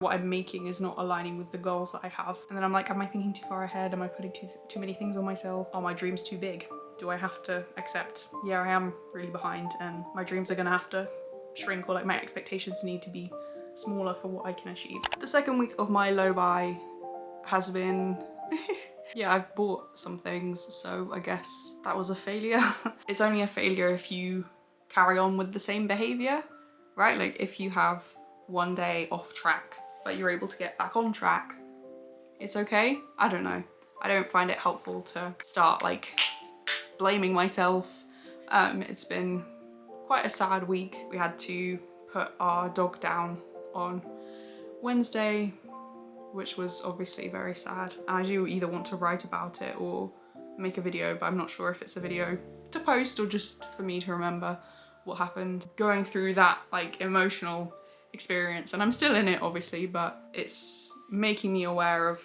what I'm making is not aligning with the goals that I have. And then I'm like, am I thinking too far ahead? Am I putting too many things on myself? Are my dreams too big? Do I have to accept, yeah, I am really behind and my dreams are gonna have to shrink, or like my expectations need to be smaller for what I can achieve. The second week of my low buy has been yeah, I've bought some things, so I guess that was a failure. It's only a failure if you carry on with the same behavior, right? Like if you have one day off track but you're able to get back on track, it's okay. I don't know. I don't find it helpful to start like blaming myself. It's been quite a sad week. We had to put our dog down on Wednesday, which was obviously very sad. I do either want to write about it or make a video, but I'm not sure if it's a video to post or just for me to remember what happened. Going through that like emotional experience, and I'm still in it obviously, but it's making me aware of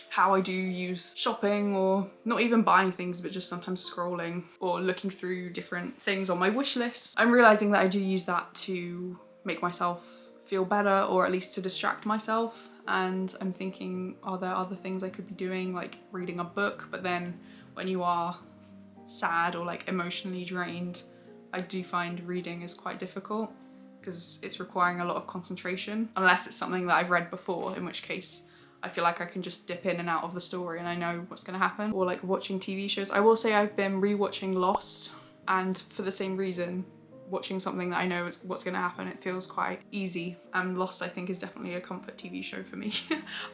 how I do use shopping, or not even buying things, but just sometimes scrolling or looking through different things on my wish list. I'm realizing that I do use that to make myself feel better, or at least to distract myself. And I'm thinking, are there other things I could be doing, like reading a book? But then when you are sad or like emotionally drained, I do find reading is quite difficult because it's requiring a lot of concentration, unless it's something that I've read before, in which case I feel like I can just dip in and out of the story and I know what's gonna happen. Or like watching TV shows. I will say I've been rewatching Lost, and for the same reason, watching something that I know is what's gonna happen, it feels quite easy. And Lost, I think, is definitely a comfort TV show for me.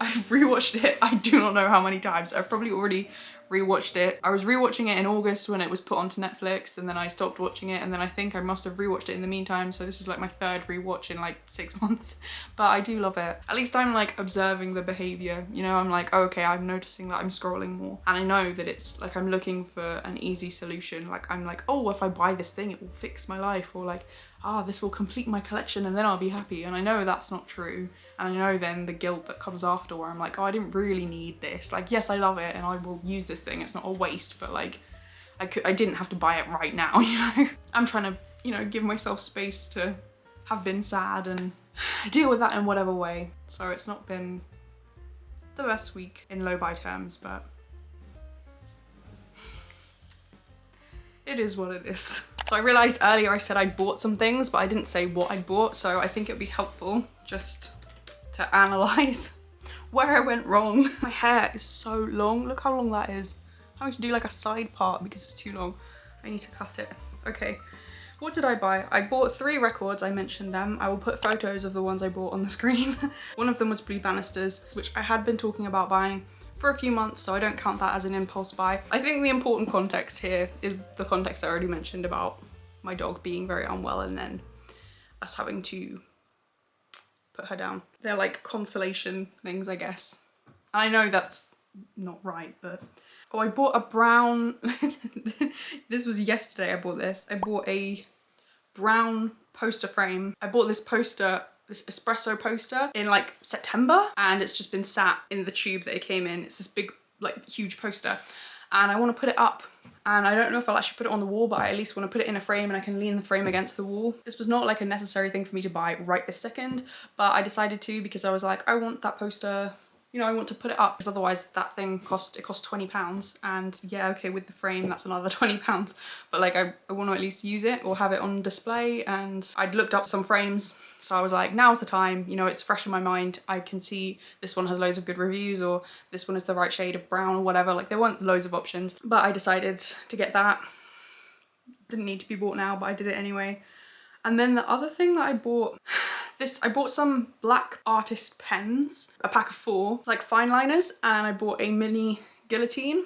I've rewatched it, I do not know how many times. I've probably already rewatched it. I was rewatching it in August when it was put onto Netflix, and then I stopped watching it, and then I think I must have rewatched it in the meantime, so this is like my third rewatch in like 6 months. But I do love it. At least I'm like observing the behavior, you know. I'm like, oh, okay, I'm noticing that I'm scrolling more, and I know that it's like I'm looking for an easy solution. Like I'm like, oh, if I buy this thing it will fix my life, or like, ah, this will complete my collection and then I'll be happy. And I know that's not true. And I know then the guilt that comes after, where I'm like, oh, I didn't really need this. Like, yes, I love it and I will use this thing. It's not a waste, but like, I didn't have to buy it right now, you know? I'm trying to, you know, give myself space to have been sad and deal with that in whatever way. So it's not been the best week in low buy terms, but it is what it is. So I realized earlier I said I bought some things, but I didn't say what I bought. So I think it'd be helpful just to analyze where I went wrong. My hair is so long. Look how long that is. I'm having to do like a side part because it's too long. I need to cut it. Okay, what did I buy? I bought 3 records, I mentioned them. I will put photos of the ones I bought on the screen. One of them was Blue Banisters, which I had been talking about buying for a few months, so I don't count that as an impulse buy. I think the important context here is the context I already mentioned about my dog being very unwell and then us having to put her down. They're like consolation things, I guess. I know that's not right, but... Oh, I bought a brown... This was yesterday I bought this. I bought a brown poster frame. I bought this poster, this espresso poster, in like September, and it's just been sat in the tube that it came in. It's this big, like huge poster, and I want to put it up, and I don't know if I'll actually put it on the wall, but I at least want to put it in a frame and I can lean the frame against the wall. This was not like a necessary thing for me to buy right this second, but I decided to because I was like, I want that poster, you know, I want to put it up, because otherwise that thing cost £20, and yeah, okay, with the frame that's another £20, but like I want to at least use it or have it on display. And I'd looked up some frames, so I was like, now's the time, you know, it's fresh in my mind. I can see this one has loads of good reviews, or this one is the right shade of brown or whatever. Like there weren't loads of options, but I decided to get that. Didn't need to be bought now, but I did it anyway. And then the other thing that I bought, I bought some black artist pens, a pack of 4, like fine liners, and I bought a mini guillotine.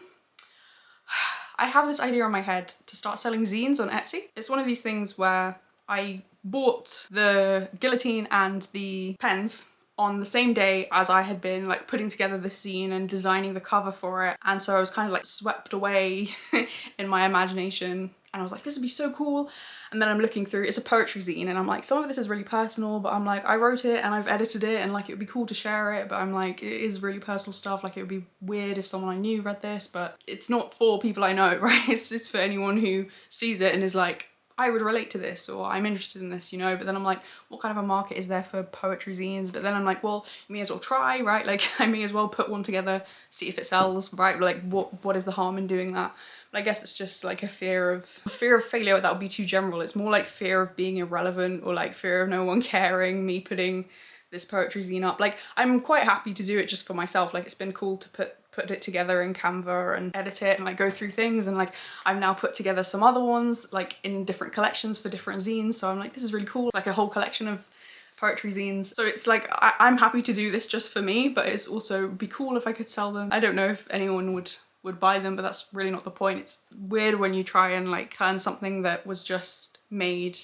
I have this idea in my head to start selling zines on Etsy. It's one of these things where I bought the guillotine and the pens on the same day as I had been like putting together the zine and designing the cover for it. And so I was kind of like swept away in my imagination, and I was like, this would be so cool. And then I'm looking through, it's a poetry zine, and I'm like, some of this is really personal, but I'm like, I wrote it and I've edited it, and like it would be cool to share it, but I'm like, it is really personal stuff. Like it would be weird if someone I knew read this, but it's not for people I know, right? It's just for anyone who sees it and is like, I would relate to this, or I'm interested in this, you know, but then I'm like, what kind of a market is there for poetry zines? But then I'm like, well, you may as well try, right? Like, I may as well put one together, see if it sells, right? Like, what is the harm in doing that? But I guess it's just like a fear of failure. That would be too general. It's more like fear of being irrelevant, or like fear of no one caring, me putting this poetry zine up. Like, I'm quite happy to do it just for myself. Like, it's been cool to put it together in Canva and edit it and like go through things, and like I've now put together some other ones like in different collections for different zines, so I'm like, this is really cool, like a whole collection of poetry zines. So it's like I'm happy to do this just for me, but it's also be cool if I could sell them. I don't know if anyone would buy them, but that's really not the point. It's weird when you try and like turn something that was just made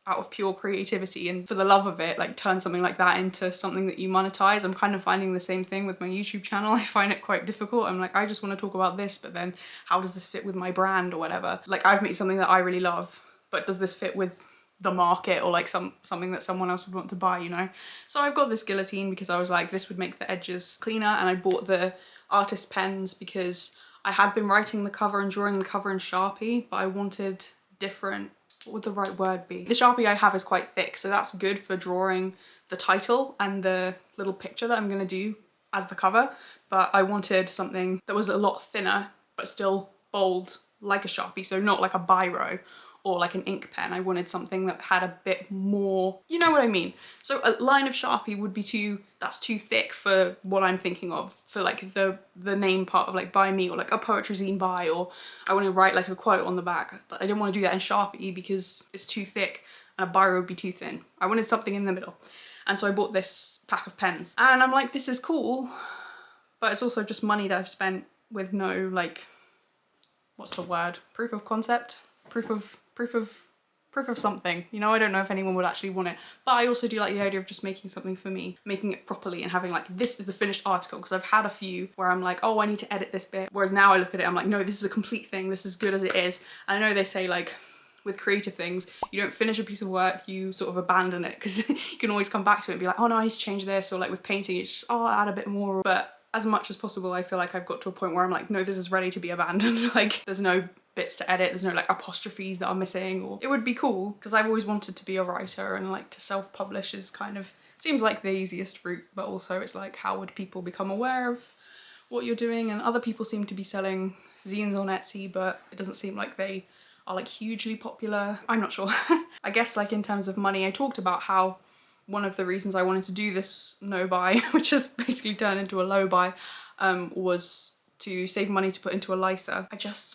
out of pure creativity and for the love of it, like turn something like that into something that you monetize. I'm kind of finding the same thing with my YouTube channel. I find it quite difficult. I'm like, I just want to talk about this, but then how does this fit with my brand or whatever? Like, I've made something that I really love, but does this fit with the market or like something that someone else would want to buy, you know? So I've got this guillotine because I was like, this would make the edges cleaner, and I bought the artist pens because I had been writing the cover and drawing the cover in Sharpie, but I wanted different, what would the right word be? The Sharpie I have is quite thick, so that's good for drawing the title and the little picture that I'm gonna do as the cover, but I wanted something that was a lot thinner but still bold like a Sharpie, so not like a biro or like an ink pen. I wanted something that had a bit more, you know what I mean? So a line of Sharpie would be that's too thick for what I'm thinking of, for like the name part of like by me, or like a poetry zine by, or I want to write like a quote on the back. But I didn't want to do that in Sharpie because it's too thick and a biro would be too thin. I wanted something in the middle. And so I bought this pack of pens, and I'm like, this is cool, but it's also just money that I've spent with no like, what's the word? Proof of concept? Proof of something, you know? I don't know if anyone would actually want it, but I also do like the idea of just making something for me, making it properly and having like, this is the finished article, because I've had a few where I'm like, oh, I need to edit this bit, whereas now I look at it, I'm like, no, this is a complete thing, this is good as it is. And I know they say like, with creative things, you don't finish a piece of work, you sort of abandon it, because you can always come back to it and be like, oh no, I need to change this, or like with painting, it's just, oh, I'll add a bit more. But as much as possible, I feel like I've got to a point where I'm like, no, this is ready to be abandoned. Like, there's no bits to edit, there's no like apostrophes that are missing, or it would be cool because I've always wanted to be a writer, and like to self-publish is kind of, seems like the easiest route, but also it's like, how would people become aware of what you're doing? And other people seem to be selling zines on Etsy, but it doesn't seem like they are like hugely popular. I'm not sure. I guess like in terms of money, I talked about how one of the reasons I wanted to do this no buy, which has basically turned into a low buy, was to save money to put into a lycer.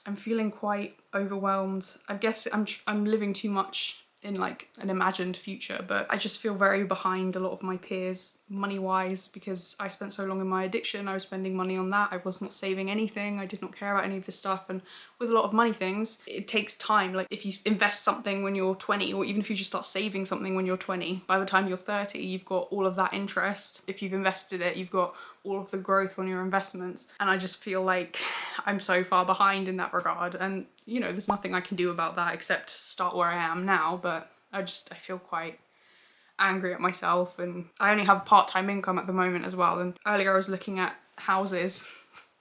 I'm feeling quite overwhelmed. I guess I'm living too much in like an imagined future, but I just feel very behind a lot of my peers money-wise, because I spent so long in my addiction. I was spending money on that. I was not saving anything. I did not care about any of this stuff. And with a lot of money things, it takes time. Like if you invest something when you're 20, or even if you just start saving something when you're 20, by the time you're 30, you've got all of that interest. If you've invested it, you've got all of the growth on your investments. And I just feel like I'm so far behind in that regard. And you know, there's nothing I can do about that except start where I am now, but I feel quite angry at myself. And I only have part-time income at the moment as well. And earlier I was looking at houses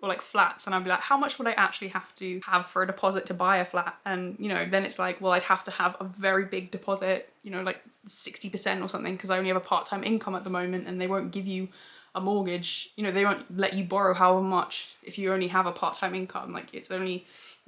or like flats, and I'd be like, how much would I actually have to have for a deposit to buy a flat? And you know, then it's like, well, I'd have to have a very big deposit, you know, like 60% or something, because I only have a part-time income at the moment, and they won't give you a mortgage, you know, they won't let you borrow however much if you only have a part-time income. Like it's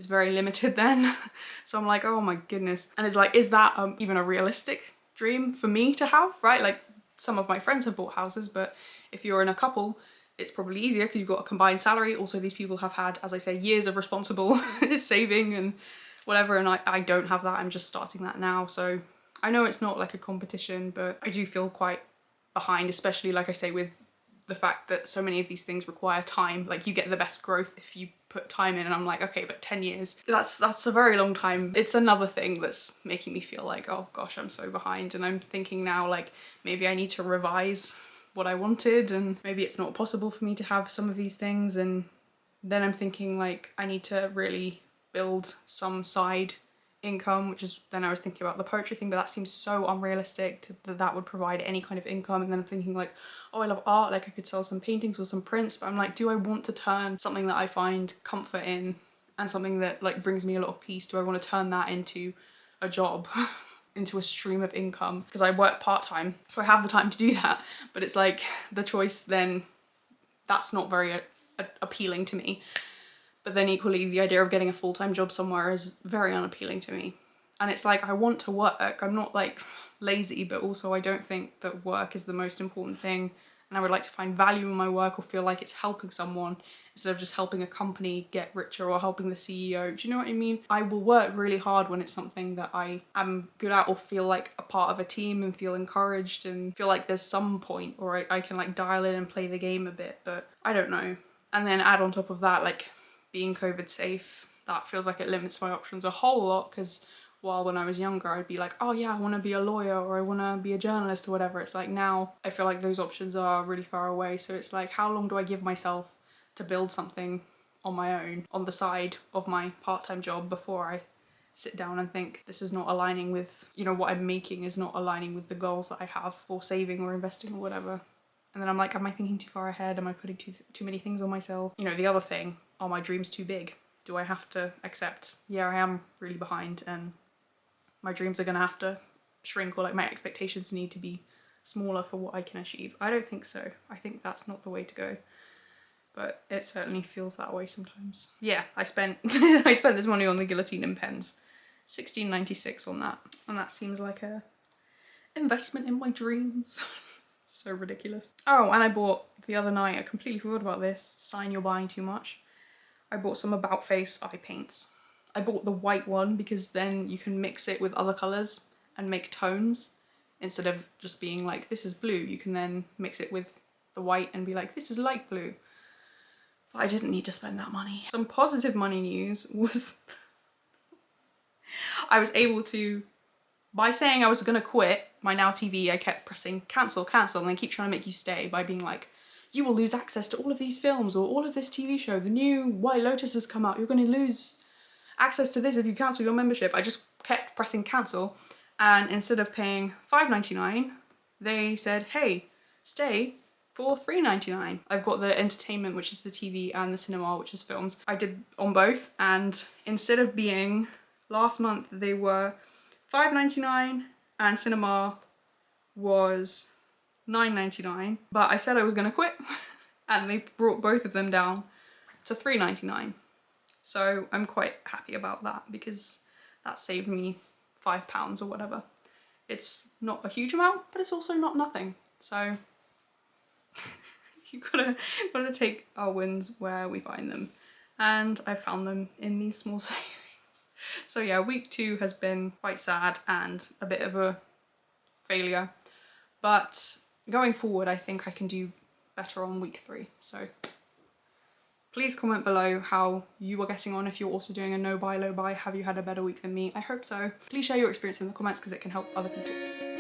very limited then. So I'm like, oh my goodness. And it's like, is that even a realistic dream for me to have, right? Like some of my friends have bought houses, but if you're in a couple, it's probably easier because you've got a combined salary. Also, these people have had, as I say, years of responsible saving and whatever, and I don't have that. I'm just starting that now. So I know it's not like a competition, but I do feel quite behind, especially like I say, with the fact that so many of these things require time. Like you get the best growth if you put time in, and I'm like, okay, but 10 years, that's a very long time. It's another thing that's making me feel like, oh gosh, I'm so behind. And I'm thinking now, like, maybe I need to revise what I wanted, and maybe it's not possible for me to have some of these things. And then I'm thinking like, I need to really build some side income, which is, then I was thinking about the poetry thing, but that seems so unrealistic that would provide any kind of income. And then I'm thinking like, oh, I love art, like I could sell some paintings or some prints, but I'm like, do I want to turn something that I find comfort in and something that like brings me a lot of peace, do I want to turn that into a job into a stream of income, because I work part-time, so I have the time to do that. But it's like the choice then, that's not very appealing to me. But then equally, the idea of getting a full-time job somewhere is very unappealing to me. And it's like, I want to work. I'm not like lazy, but also I don't think that work is the most important thing. And I would like to find value in my work or feel like it's helping someone instead of just helping a company get richer or helping the CEO. Do you know what I mean? I will work really hard when it's something that I am good at or feel like a part of a team and feel encouraged and feel like there's some point, or I can like dial in and play the game a bit, but I don't know. And then add on top of that, like being COVID safe, that feels like it limits my options a whole lot, because while when I was younger, I'd be like, oh yeah, I want to be a lawyer or I want to be a journalist or whatever. It's like now I feel like those options are really far away. So it's like, how long do I give myself to build something on my own on the side of my part-time job before I sit down and think this is not aligning with, you know, what I'm making is not aligning with the goals that I have for saving or investing or whatever. And then I'm like, am I thinking too far ahead? Am I putting too many things on myself? You know, the other thing, are my dreams too big? Do I have to accept, yeah, I am really behind and my dreams are gonna have to shrink, or like my expectations need to be smaller for what I can achieve? I don't think so. I think that's not the way to go. But it certainly feels that way sometimes. Yeah, I spent I spent this money on the guillotine and pens. $16.96 on that. And that seems like a investment in my dreams. So ridiculous. Oh, and I bought the other night, I completely forgot about this, sign you're buying too much. I bought some About Face eye paints. I bought the white one because then you can mix it with other colours and make tones. Instead of just being like, this is blue, you can then mix it with the white and be like, this is light blue. But I didn't need to spend that money. Some positive money news was I was able to, by saying I was gonna quit my Now TV, I kept pressing cancel, cancel, and they keep trying to make you stay by being like, you will lose access to all of these films or all of this TV show. The new White Lotus has come out. You're gonna lose access to this if you cancel your membership. I just kept pressing cancel, and instead of paying $5.99, they said, hey, stay for $3.99. I've got the entertainment, which is the TV, and the cinema, which is films. I did on both, and instead of being, last month they were $5.99 and cinema was $9.99, but I said I was gonna quit and they brought both of them down to $3.99. So I'm quite happy about that because that saved me £5 or whatever. It's not a huge amount, but it's also not nothing. So you gotta take our wins where we find them. And I found them in these small savings. So yeah, week 2 has been quite sad and a bit of a failure. But going forward, I think I can do better on week 3. So please comment below how you are getting on, if you're also doing a no buy, low buy. Have you had a better week than me? I hope so. Please share your experience in the comments because it can help other people.